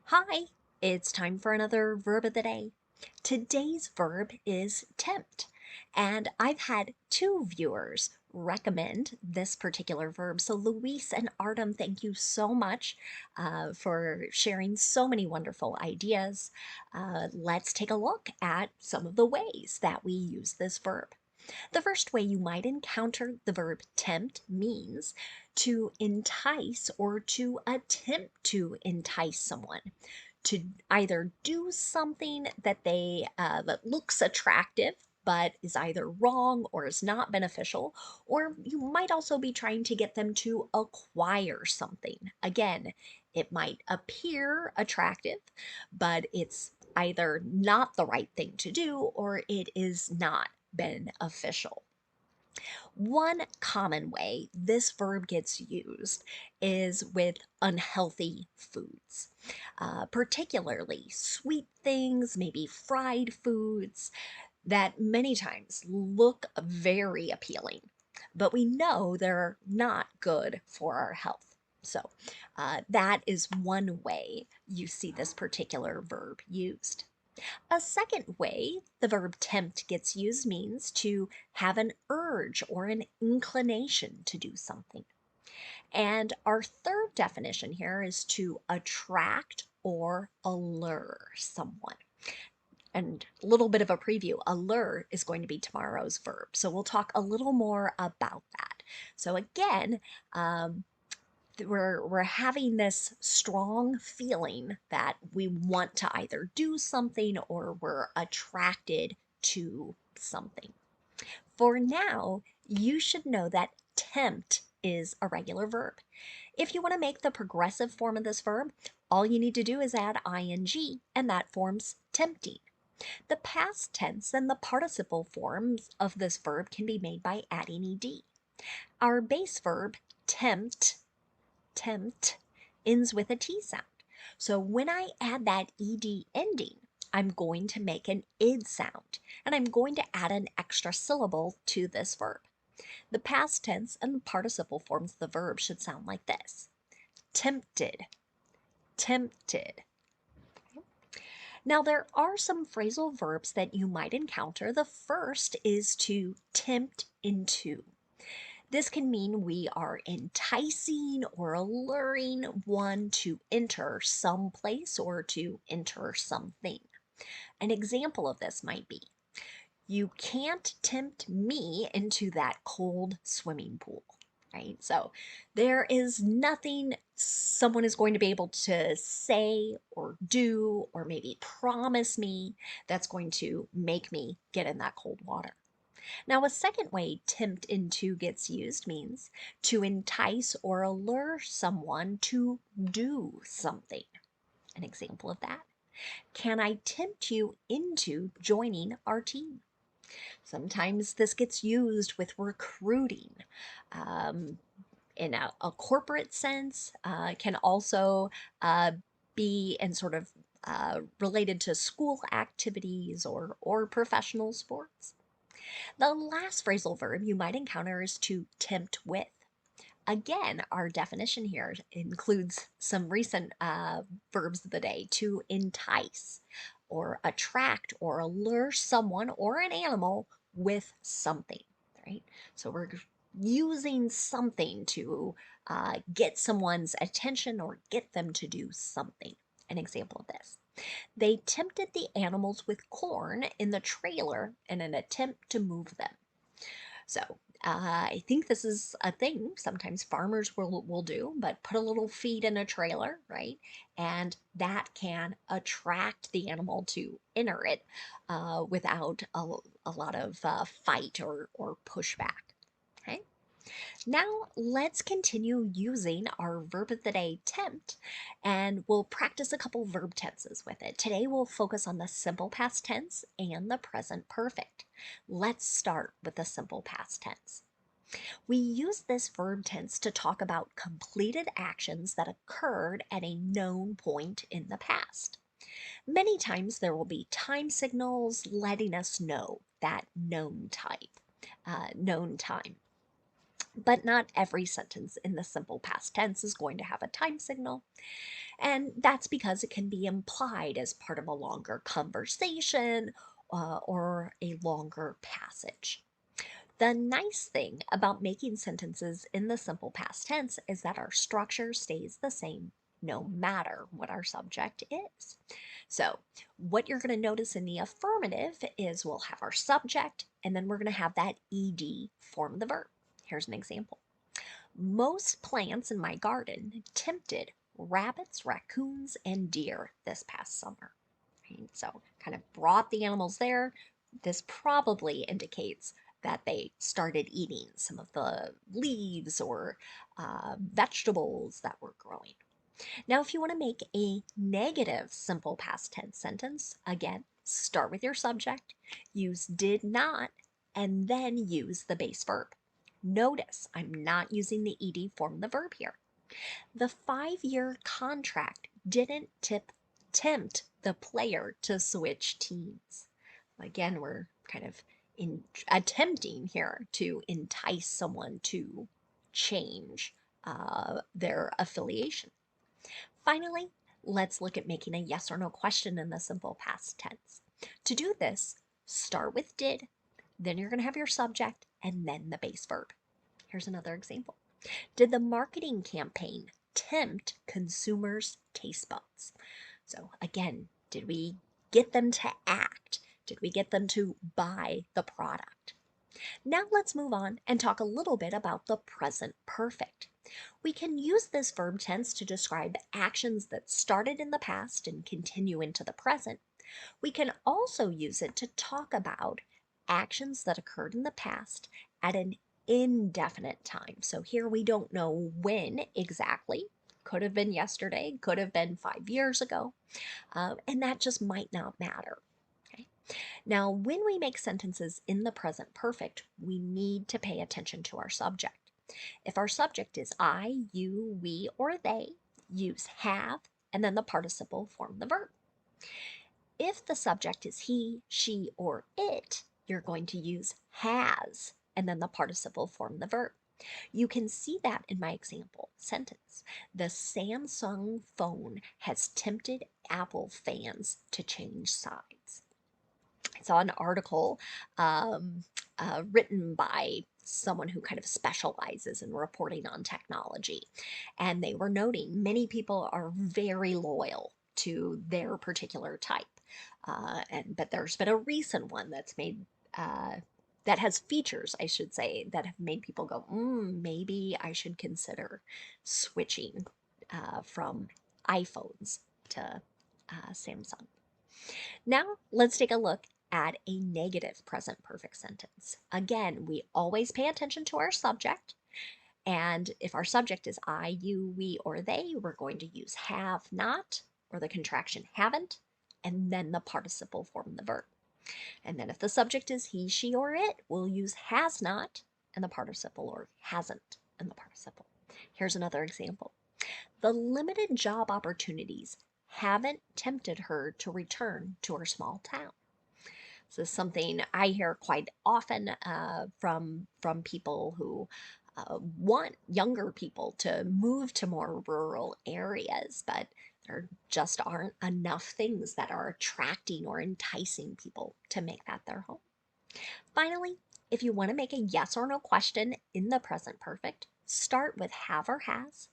Hi, it's time for another verb of the day. Today's verb is tempt, and I've had two viewers recommend this particular verb. So, Luis and Artem, thank you so much for sharing so many wonderful ideas. Let's take a look at some of the ways that we use this verb. The first way you might encounter the verb tempt means to entice or to attempt to entice someone to either do something that looks attractive but is either wrong or is not beneficial, or you might also be trying to get them to acquire something. Again, it might appear attractive, but it's either not the right thing to do or it is not beneficial. One common way this verb gets used is with unhealthy foods, particularly sweet things, maybe fried foods that many times look very appealing, but we know they're not good for our health. So, that is one way you see this particular verb used. A second way the verb tempt gets used means to have an urge or an inclination to do something. And our third definition here is to attract or allure someone. And a little bit of a preview, allure is going to be tomorrow's verb. So we'll talk a little more about that. So again, um, we're having this strong feeling that we want to either do something or we're attracted to something. For now, you should know that tempt is a regular verb. If you want to make the progressive form of this verb, all you need to do is add ing, and that forms tempting. The past tense and the participle forms of this verb can be made by adding ed. Our base verb, tempt ends with a T sound. So when I add that ed ending, I'm going to make an id sound, and I'm going to add an extra syllable to this verb. The past tense and the participle forms of the verb should sound like this: tempted, tempted. Now, there are some phrasal verbs that you might encounter. The first is to tempt into. This can mean we are enticing or alluring one to enter some place or to enter something. An example of this might be, you can't tempt me into that cold swimming pool, right? So there is nothing someone is going to be able to say or do or maybe promise me that's going to make me get in that cold water. Now, a second way tempt into gets used means to entice or allure someone to do something. An example of that: can I tempt you into joining our team? Sometimes this gets used with recruiting. Um, in a corporate sense, can also be in sort of related to school activities or professional sports. The last phrasal verb you might encounter is to tempt with. Again, our definition here includes some recent verbs of the day: to entice, or attract, or allure someone or an animal with something, right? So we're using something to get someone's attention or get them to do something. An example of this: they tempted the animals with corn in the trailer in an attempt to move them. So I think this is a thing sometimes farmers will do, but put a little feed in a trailer, right? And that can attract the animal to enter it without a lot of fight or pushback. Okay. Now let's continue using our verb of the day, tempt, and we'll practice a couple verb tenses with it. Today we'll focus on the simple past tense and the present perfect. Let's start with the simple past tense. We use this verb tense to talk about completed actions that occurred at a known point in the past. Many times there will be time signals letting us know that known time. But not every sentence in the simple past tense is going to have a time signal, and that's because it can be implied as part of a longer conversation or a longer passage. The nice thing about making sentences in the simple past tense is that our structure stays the same no matter what our subject is. So, what you're going to notice in the affirmative is we'll have our subject and then we're going to have that ed form the verb. Here's an example. Most plants in my garden tempted rabbits, raccoons, and deer this past summer. Right? So, kind of brought the animals there. This probably indicates that they started eating some of the leaves or vegetables that were growing. Now, if you want to make a negative simple past tense sentence, again, start with your subject, use did not, and then use the base verb. Notice I'm not using the ed form the verb here. The 5-year contract didn't tempt the player to switch teams. Again, we're kind of attempting here to entice someone to change their affiliation. Finally, let's look at making a yes or no question in the simple past tense. To do this, start with did, then you're going to have your subject, and then the base verb. Here's another example. Did the marketing campaign tempt consumers' taste buds? So, again, did we get them to act? Did we get them to buy the product? Now let's move on and talk a little bit about the present perfect. We can use this verb tense to describe actions that started in the past and continue into the present. We can also use it to talk about actions that occurred in the past at an indefinite time. So here we don't know when exactly. Could have been yesterday, could have been 5 years ago, and that just might not matter. Okay? Now, when we make sentences in the present perfect, we need to pay attention to our subject. If our subject is I, you, we, or they, use have and then the participle form the verb. If the subject is he, she, or it, you're going to use has and then the participle form the verb. You can see that in my example sentence. The Samsung phone has tempted Apple fans to change sides. I saw an article written by someone who kind of specializes in reporting on technology. And they were noting many people are very loyal to their particular type. But there's been a recent one that's made that has features, I should say, that have made people go, maybe I should consider switching from iPhones to Samsung. Now, let's take a look at a negative present perfect sentence. Again, we always pay attention to our subject. And if our subject is I, you, we, or they, we're going to use have not or the contraction haven't, and then the participle form the verb. And then if the subject is he, she, or it, we'll use has not and the participle, or hasn't and the participle. Here's another example. The limited job opportunities haven't tempted her to return to her small town. This is something I hear quite often from people who want younger people to move to more rural areas, but there just aren't enough things that are attracting or enticing people to make that their home. Finally, if you want to make a yes or no question in the present perfect, start with have or has,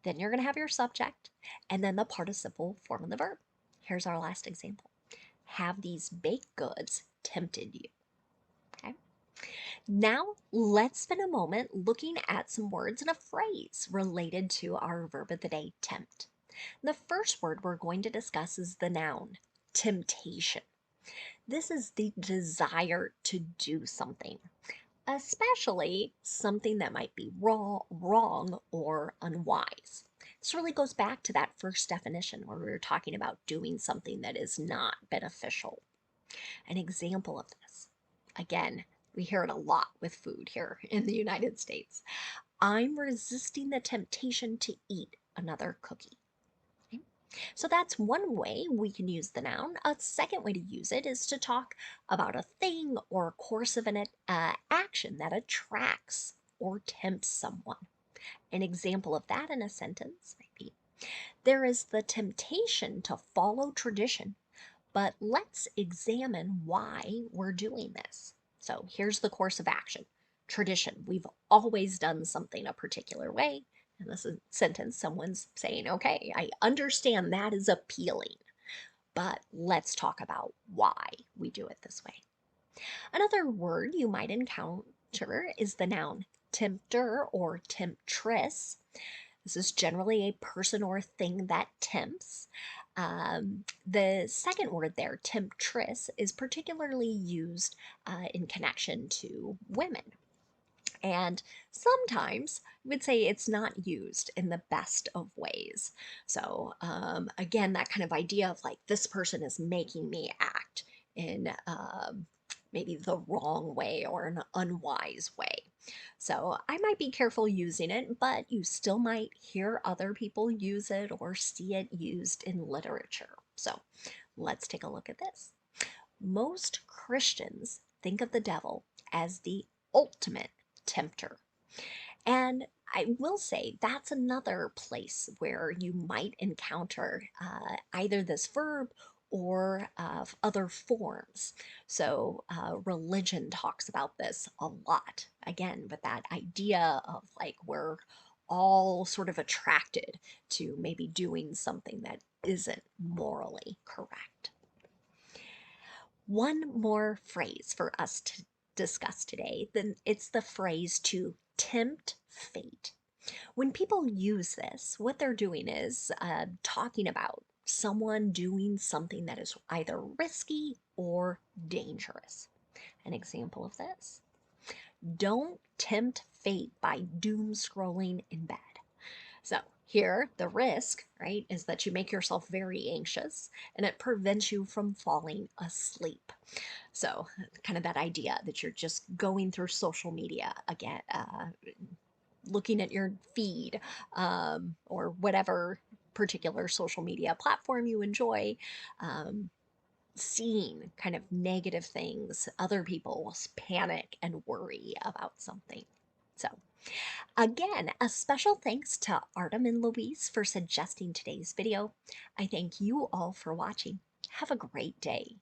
then you're going to have your subject, and then the participle form of the verb. Here's our last example. Have these baked goods tempted you? Okay. Now, let's spend a moment looking at some words and a phrase related to our verb of the day, tempt. The first word we're going to discuss is the noun, temptation. This is the desire to do something, especially something that might be wrong or unwise. This really goes back to that first definition where we were talking about doing something that is not beneficial. An example of this, again, we hear it a lot with food here in the United States. I'm resisting the temptation to eat another cookie. Okay? So that's one way we can use the noun. A second way to use it is to talk about a thing or course of an action that attracts or tempt someone. An example of that in a sentence might be, there is the temptation to follow tradition, but let's examine why we're doing this. So here's the course of action. Tradition. We've always done something a particular way. In this sentence, someone's saying, okay, I understand that is appealing, but let's talk about why we do it this way. Another word you might encounter is the noun tempter or temptress. This is generally a person or thing that tempts. The second word there, temptress, is particularly used in connection to women. And sometimes I would say it's not used in the best of ways. So, again, that kind of idea of like this person is making me act in maybe the wrong way or an unwise way. So, I might be careful using it, but you still might hear other people use it or see it used in literature. So, let's take a look at this. Most Christians think of the devil as the ultimate tempter. And I will say that's another place where you might encounter either this verb or other forms. So, religion talks about this a lot. Again, with that idea of like we're all sort of attracted to maybe doing something that isn't morally correct. One more phrase for us to discuss today, then it's the phrase to tempt fate. When people use this, what they're doing is talking about someone doing something that is either risky or dangerous. An example of this: don't tempt fate by doom scrolling in bed. So here, the risk, right, is that you make yourself very anxious and it prevents you from falling asleep. So, kind of that idea that you're just going through social media again, looking at your feed or whatever particular social media platform you enjoy, um, seeing kind of negative things, other people panic and worry about something. So, again, a special thanks to Artem and Louise for suggesting today's video. I thank you all for watching. Have a great day.